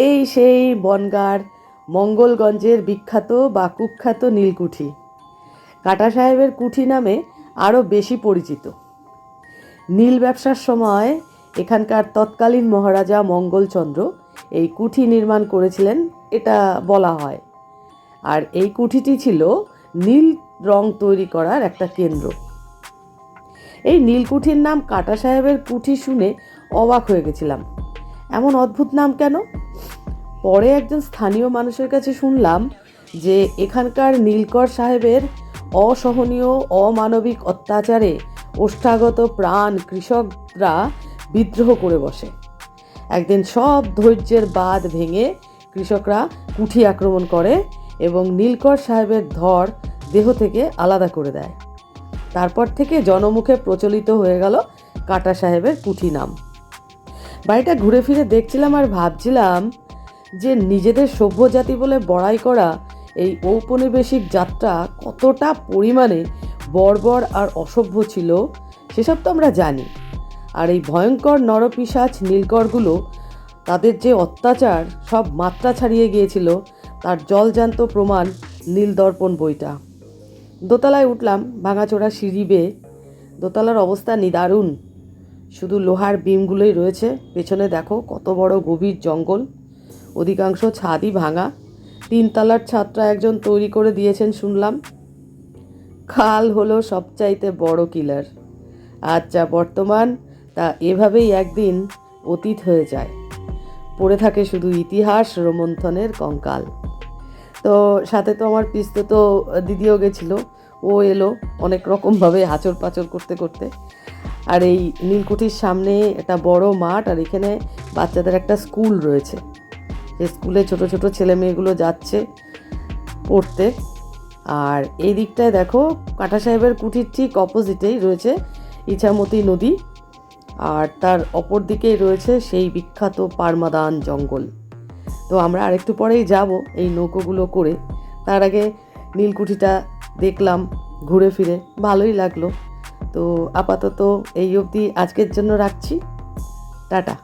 এই সেই বনগাঁর মঙ্গলগঞ্জের বিখ্যাত বা কুখ্যাত নীলকুঠি, কাটা সাহেবের কুঠি নামে আরও বেশি পরিচিত। নীল ব্যবসার সময় এখানকার তৎকালীন মহারাজা মঙ্গলচন্দ্র এই কুঠি নির্মাণ করেছিলেন এটা বলা হয়। আর এই কুঠিটি ছিল নীল রং তৈরি করার একটা কেন্দ্র। এই নীলকুঠির নাম কাটা সাহেবের কুঠি শুনে অবাক হয়ে গেছিলাম। এমন অদ্ভুত নাম কেন? পরে একজন স্থানীয় মানুষের কাছে শুনলাম যে এখানকার নীলকর সাহেবের অসহনীয় অমানবিক অত্যাচারে ওষ্ঠাগত প্রাণ কৃষকরা বিদ্রোহ করে বসে। একদিন সব ধৈর্যের বাঁধ ভেঙে কৃষকরা কুঠি আক্রমণ করে এবং নীলকর সাহেবের ধর দেহ থেকে আলাদা করে দেয়। তারপর থেকে জনমুখে প্রচলিত হয়ে গেল কাটা সাহেবের কুঠি নাম। বাড়িটা ঘুরে ফিরে দেখছিলাম আর ভাবছিলাম যে নিজেদের সভ্য জাতি বলে বড়াই করা এই ঔপনিবেশিক যাত্রা কতটা পরিমাণে বর্বর আর অসভ্য ছিল সেসব তো আমরা জানি। আর এই ভয়ঙ্কর নরপিশাচ নীলকরগুলো তাদের যে অত্যাচার সব মাত্রা ছাড়িয়ে গিয়েছিল তার জলজান্ত প্রমাণ নীলদর্পণ বইটা। দোতলায় উঠলাম ভাঙাচোরা সিঁড়ি বেয়ে। দোতলার অবস্থা নিদারুণ, শুধু লোহার বিমগুলোই রয়েছে। পেছনে দেখো কত বড় গভীর জঙ্গল, অধিকাংশ ছাদই ভাঙা। 3 তলার ছাদটা একজন তৈরি করে দিয়েছেন শুনলাম। খাল হলো সবচাইতে বড় কিলার। আজ যা বর্তমান তা এভাবেই একদিন অতীত হয়ে যায়, পড়ে থাকে শুধু ইতিহাস রোমন্থনের কঙ্কাল। তো সাথে তো আমার পিস্তত দিদিও গেছিলো, ও এলো অনেক রকমভাবে হাঁচর পাচর করতে করতে। আর এই নীলকুঠির সামনে একটা বড় মাঠ, আর এখানে বাচ্চাদের একটা স্কুল রয়েছে। সেই স্কুলে ছোট ছোট ছেলে মেয়েগুলো যাচ্ছে পড়তে। আর এই দিকটায় দেখো কাটা সাহেবের কুঠির ঠিক অপোজিটেই রয়েছে ইছামতি নদী, আর তার অপর দিকেই রয়েছে সেই বিখ্যাত পারমাদান জঙ্গল। তো আমরা আরেকটু পরেই যাব এই নৌকোগুলো করে। তার আগে নীলকুঠিটা দেখলাম ঘুরে ফিরে, ভালোই লাগলো। তো আপাতত এই অবধি আজকের জন্য রাখছি। টাটা।